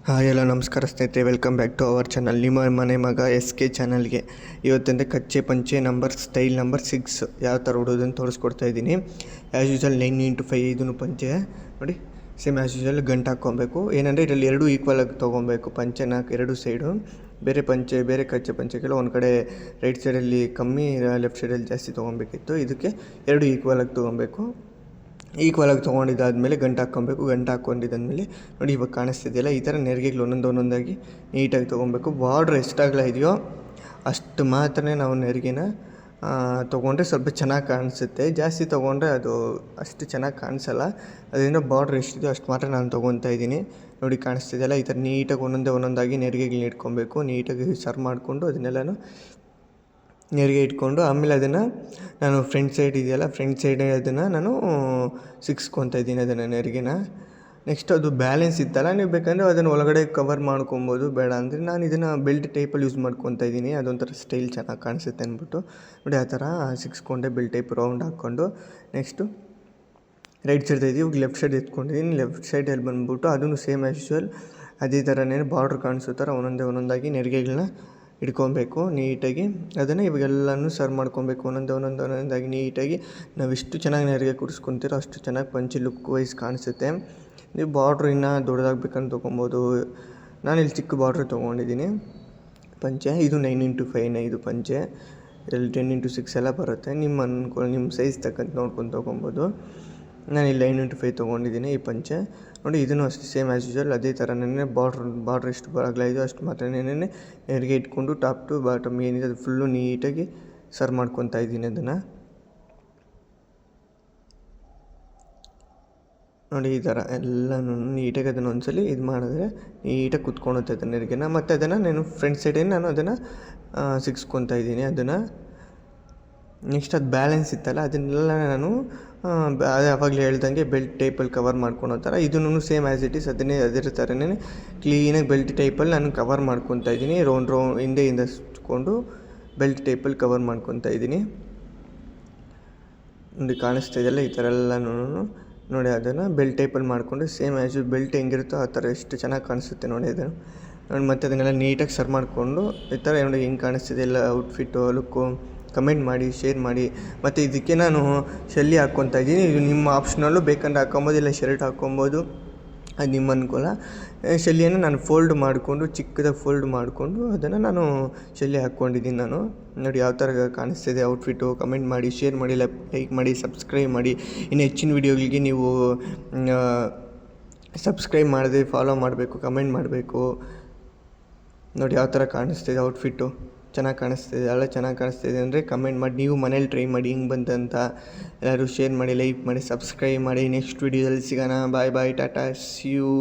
Hi ಎಲ್ಲ ನಮಸ್ಕಾರ ಸ್ನೇಹಿತರೆ, welcome back to our channel. ನಿಮ್ಮ ಮನೆ ಮಗ SK ಚಾನಲ್ಗೆ ಇವತ್ತಿಂದ ಕಚ್ಚೆ ಪಂಚೆ ಸ್ಟೈಲ್ ನಂಬರ್ 6 ಯಾವ ಥರ ಉಡೋದನ್ನು ತೋರಿಸ್ಕೊಡ್ತಾ ಇದ್ದೀನಿ. ಆ್ಯಸ್ ಯೂಶಲ್ 9x5 ಇದನ್ನು ಪಂಚೆ ನೋಡಿ, ಸೇಮ್ ಆ್ಯಸ್ ಯೂಶಲ್ ಗಂಟು ಹಾಕ್ಕೊಬೇಕು. ಏನಂದರೆ ಇದರಲ್ಲಿ ಎರಡೂ ಈಕ್ವಲ್ ಆಗಿ ತೊಗೊಬೇಕು. ಪಂಚೆನ ಎರಡು ಸೈಡು ಬೇರೆ ಕಚ್ಚೆ ಪಂಚೆಗೆಲ್ಲ ಒಂದು ಕಡೆ ರೈಟ್ ಸೈಡಲ್ಲಿ ಕಮ್ಮಿ, ಲೆಫ್ಟ್ ಸೈಡಲ್ಲಿ ಜಾಸ್ತಿ ತೊಗೊಬೇಕಿತ್ತು. ಇದಕ್ಕೆ ಎರಡು ಈಕ್ವಲ್ ಆಗಿ ತೊಗೊಬೇಕು. ಈಕ್ವಲಾಗಿ ತೊಗೊಂಡಿದ್ದಾದಮೇಲೆ ಗಂಟು ಹಾಕ್ಕೊಬೇಕು. ಗಂಟು ಹಾಕ್ಕೊಂಡಿದ್ದಾದಮೇಲೆ ನೋಡಿ, ಇವಾಗ ಕಾಣಿಸ್ತಿದೆಯಲ್ಲ, ಈ ಥರ ನೆರಿಗೆಗಳು ಒಂದೊಂದಾಗಿ ನೀಟಾಗಿ ತೊಗೊಬೇಕು. ಬಾರ್ಡ್ರ್ ಎಷ್ಟಾಗಲ ಇದೆಯೋ ಅಷ್ಟು ಮಾತ್ರ ನಾವು ನೆರಿಗೆನ ತೊಗೊಂಡ್ರೆ ಸ್ವಲ್ಪ ಚೆನ್ನಾಗಿ ಕಾಣಿಸುತ್ತೆ. ಜಾಸ್ತಿ ತೊಗೊಂಡ್ರೆ ಅದು ಅಷ್ಟು ಚೆನ್ನಾಗಿ ಕಾಣಿಸಲ್ಲ. ಅದರಿಂದ ಬಾರ್ಡ್ರ್ ಎಷ್ಟಿದೆಯೋ ಅಷ್ಟು ಮಾತ್ರ ನಾನು ತೊಗೊತಾ ಇದ್ದೀನಿ. ನೋಡಿ ಕಾಣಿಸ್ತಿದೆಯಲ್ಲ, ಈ ಥರ ನೀಟಾಗಿ ಒಂದೊಂದಾಗಿ ನೆರಿಗೆಗಳು ಇಟ್ಕೊಬೇಕು. ನೀಟಾಗಿ ಸರ್ವ್ ಮಾಡಿಕೊಂಡು ಅದನ್ನೆಲ್ಲನೂ ನೆರಿಗೆ ಇಟ್ಕೊಂಡು ಆಮೇಲೆ ಅದನ್ನು ನಾನು ಫ್ರಂಟ್ ಸೈಡ್ ಅದನ್ನು ನಾನು ಸಿಕ್ಸ್ಕೊತಾ ಇದ್ದೀನಿ ಅದನ್ನು ನೆರಿಗೆನ. ನೆಕ್ಸ್ಟ್ ಅದು ಬ್ಯಾಲೆನ್ಸ್ ಇತ್ತಲ್ಲ, ನೀವು ಬೇಕಂದರೆ ಅದನ್ನು ಒಳಗಡೆ ಕವರ್ ಮಾಡ್ಕೊಬೋದು. ಬೇಡ ಅಂದರೆ ನಾನು ಇದನ್ನು ಬೆಲ್ಟ್ ಟೈಪಲ್ಲಿ ಯೂಸ್ ಮಾಡ್ಕೊತಾ ಇದ್ದೀನಿ. ಅದೊಂಥರ ಸ್ಟೈಲ್ ಚೆನ್ನಾಗಿ ಕಾಣಿಸುತ್ತೆ ಅಂದ್ಬಿಟ್ಟು ನೋಡಿ ಆ ಥರ ಸಿಕ್ಸ್ಕೊಂಡೆ ಬೆಲ್ಟ್ ಟೈಪ್ ರೌಂಡ್ ಹಾಕ್ಕೊಂಡು. ನೆಕ್ಸ್ಟು ರೈಟ್ ಸೈಡ್ ಇವಾಗ ಲೆಫ್ಟ್ ಸೈಡ್ ಎತ್ಕೊಂಡಿದ್ದೀನಿ. ಲೆಫ್ಟ್ ಸೈಡಲ್ಲಿ ಬಂದುಬಿಟ್ಟು ಅದನ್ನು ಸೇಮ್ ಆ್ಯಸ್ ಯೂಶುವಲ್ ಅದೇ ಥರನೇ ಬಾರ್ಡ್ರ್ ಕಾಣಿಸೋ ಥರ ಒಂದೊಂದಾಗಿ ನೆರಿಗೆಗಳನ್ನ ಇಟ್ಕೊಬೇಕು ನೀಟಾಗಿ. ಅದನ್ನು ಇವಾಗೆಲ್ಲನೂ ಸರ್ವ್ ಮಾಡ್ಕೊಬೇಕು. ಒಂದೊಂದಾಗಿ ನೀಟಾಗಿ ನಾವು ಎಷ್ಟು ಚೆನ್ನಾಗಿ ನೆರಿಗೆ ಕೂರಿಸ್ಕೊತೀರೋ ಅಷ್ಟು ಚೆನ್ನಾಗಿ ಪಂಚೆ ಲುಕ್ ವೈಸ್ ಕಾಣಿಸುತ್ತೆ. ನೀವು ಬಾರ್ಡ್ರ್ ಇನ್ನೂ ದೊಡ್ಡದಾಗಬೇಕಂತ ತೊಗೊಬೋದು. ನಾನಿಲ್ಲಿ ಚಿಕ್ಕ ಬಾರ್ಡ್ರ್ ತೊಗೊಂಡಿದ್ದೀನಿ ಪಂಚೆ. ಇದು 9x5 ಇದು ಪಂಚೆ. ಇದರಲ್ಲಿ 10x6 ಎಲ್ಲ ಬರುತ್ತೆ. ನಿಮ್ಮ ಸೈಜ್ ತಕ್ಕಂತ ನೋಡ್ಕೊಂಡು ತೊಗೊಬೋದು. ನಾನಿಲ್ಲಿ 9x5 ತೊಗೊಂಡಿದ್ದೀನಿ ಈ ಪಂಚೆ. ನೋಡಿ ಇದನ್ನು ಅಷ್ಟೇ ಸೇಮ್ ಆ್ಯಸ್ ಯೂಶುವಲ್ ಅದೇ ಥರನೇ ಬಾರ್ಡ್ರ್ ಎಷ್ಟು ಬರಲ್ಲ ಇದೆಯೋ ಅಷ್ಟು ಮಾತ್ರ ನೆರಿಗೆ ಇಟ್ಕೊಂಡು ಟಾಪ್ ಟು ಬಾಟಮ್ ಏನಿದೆ ಅದು ಫುಲ್ಲು ನೀಟಾಗಿ ಸರ್ವ್ ಮಾಡ್ಕೊತಾ ಇದ್ದೀನಿ ಅದನ್ನು. ನೋಡಿ ಈ ಥರ ಎಲ್ಲನೂ ನೀಟಾಗಿ ಅದನ್ನು ಒಂದ್ಸಲಿ ಇದು ಮಾಡಿದ್ರೆ ನೀಟಾಗಿ ಕುತ್ಕೊಳುತ್ತೆ ಅದನ್ನು ನೆರಿಗೆನ. ಮತ್ತು ಅದನ್ನು ನಾನು ಫ್ರಂಟ್ ಸೈಡೇನು ನಾನು ಅದನ್ನು ಸಿಕ್ಸ್ಕೊತಾ ಇದ್ದೀನಿ ಅದನ್ನು. ನೆಕ್ಸ್ಟ್ ಅದು ಬ್ಯಾಲೆನ್ಸ್ ಇತ್ತಲ್ಲ ಅದನ್ನೆಲ್ಲ ನಾನು ಯಾವಾಗಲೇ ಹೇಳ್ದಂಗೆ ಬೆಲ್ಟ್ ಟೈಪಲ್ಲಿ ಕವರ್ ಮಾಡ್ಕೊಳೋ ಥರ ಇದನ್ನು ಸೇಮ್ ಆ್ಯಸ್ ಇಟ್ ಈಸ್ ಅದೇ ಥರನೇ ಕ್ಲೀನಾಗಿ ಬೆಲ್ಟ್ ಟೈಪಲ್ಲಿ ನಾನು ಕವರ್ ಮಾಡ್ಕೊತಾ ಇದ್ದೀನಿ. ರೌಂಡ್ ಹಿಂದೆಯಿಂದ ಸುತ್ಕೊಂಡು ಬೆಲ್ಟ್ ಟೈಪಲ್ಲಿ ಕವರ್ ಮಾಡ್ಕೊತಾ ಇದ್ದೀನಿ. ನೋಡಿ ಕಾಣಿಸ್ತಾ ಇದೆಯಲ್ಲ, ಈ ಥರ ಎಲ್ಲನೂ ನೋಡಿ ಅದನ್ನು ಬೆಲ್ಟ್ ಟೈಪಲ್ಲಿ ಮಾಡಿಕೊಂಡು ಸೇಮ್ ಆ್ಯಸ್ ಯು ಬೆಲ್ಟ್ ಹೆಂಗಿರುತ್ತೋ ಆ ಥರ ಎಷ್ಟು ಚೆನ್ನಾಗಿ ಕಾಣಿಸುತ್ತೆ ನೋಡಿ ಅದನ್ನು. ನೋಡಿ ಮತ್ತು ಅದನ್ನೆಲ್ಲ ನೀಟಾಗಿ ಸರ್ವ್ ಮಾಡಿಕೊಂಡು ಈ ಥರ ನೋಡಿ ಹೆಂಗೆ ಕಾಣಿಸ್ತಿದೆ ಎಲ್ಲ ಔಟ್ಫಿಟ್ಟು ಲುಕ್ಕು ಕಮೆಂಟ್ ಮಾಡಿ, ಶೇರ್ ಮಾಡಿ. ಮತ್ತು ಇದಕ್ಕೆ ನಾನು ಶೆಲ್ಲಿ ಹಾಕ್ಕೊತಾ ಇದ್ದೀನಿ. ಇದು ನಿಮ್ಮ ಆಪ್ಷನಲ್ಲು, ಬೇಕಂದ್ರೆ ಹಾಕ್ಕೊಬೋದು, ಇಲ್ಲ ಶರ್ಟ್ ಹಾಕ್ಕೊಬೋದು, ಅದು ನಿಮ್ಮ ಅನುಕೂಲ. ಶೆಲ್ಲಿಯನ್ನು ನಾನು ಚಿಕ್ಕದಾಗಿ ಫೋಲ್ಡ್ ಮಾಡಿಕೊಂಡು ಅದನ್ನು ನಾನು ಶೆಲ್ಲಿ ಹಾಕ್ಕೊಂಡಿದ್ದೀನಿ ನಾನು. ನೋಡಿ ಯಾವ ಥರ ಕಾಣಿಸ್ತಿದೆ ಔಟ್ಫಿಟ್ಟು. ಕಮೆಂಟ್ ಮಾಡಿ, ಶೇರ್ ಮಾಡಿ, ಲೈಕ್ ಮಾಡಿ, ಸಬ್ಸ್ಕ್ರೈಬ್ ಮಾಡಿ. ಇನ್ನು ಹೆಚ್ಚಿನ ವೀಡಿಯೋಗಳಿಗೆ ನೀವು ಸಬ್ಸ್ಕ್ರೈಬ್ ಮಾಡಿದೆ ಫಾಲೋ ಮಾಡಬೇಕು, ಕಮೆಂಟ್ ಮಾಡಬೇಕು. ನೋಡಿ ಯಾವ ಥರ ಕಾಣಿಸ್ತಿದೆ ಔಟ್ಫಿಟ್ಟು. ಚೆನ್ನಾಗಿ ಕಾಣಿಸ್ತಿದೆ ಅಂದರೆ ಕಮೆಂಟ್ ಮಾಡಿ. ನೀವು ಮನೇಲಿ ಟ್ರೈ ಮಾಡಿ ಹಿಂಗೆ ಬಂತಂತ. ಎಲ್ಲರೂ ಶೇರ್ ಮಾಡಿ, ಲೈಕ್ ಮಾಡಿ, ಸಬ್ಸ್ಕ್ರೈಬ್ ಮಾಡಿ. ನೆಕ್ಸ್ಟ್ ವೀಡಿಯೋದಲ್ಲಿ ಸಿಗೋಣ. ಬಾಯ್, ಟಾಟಾ, ಸಿ ಯು.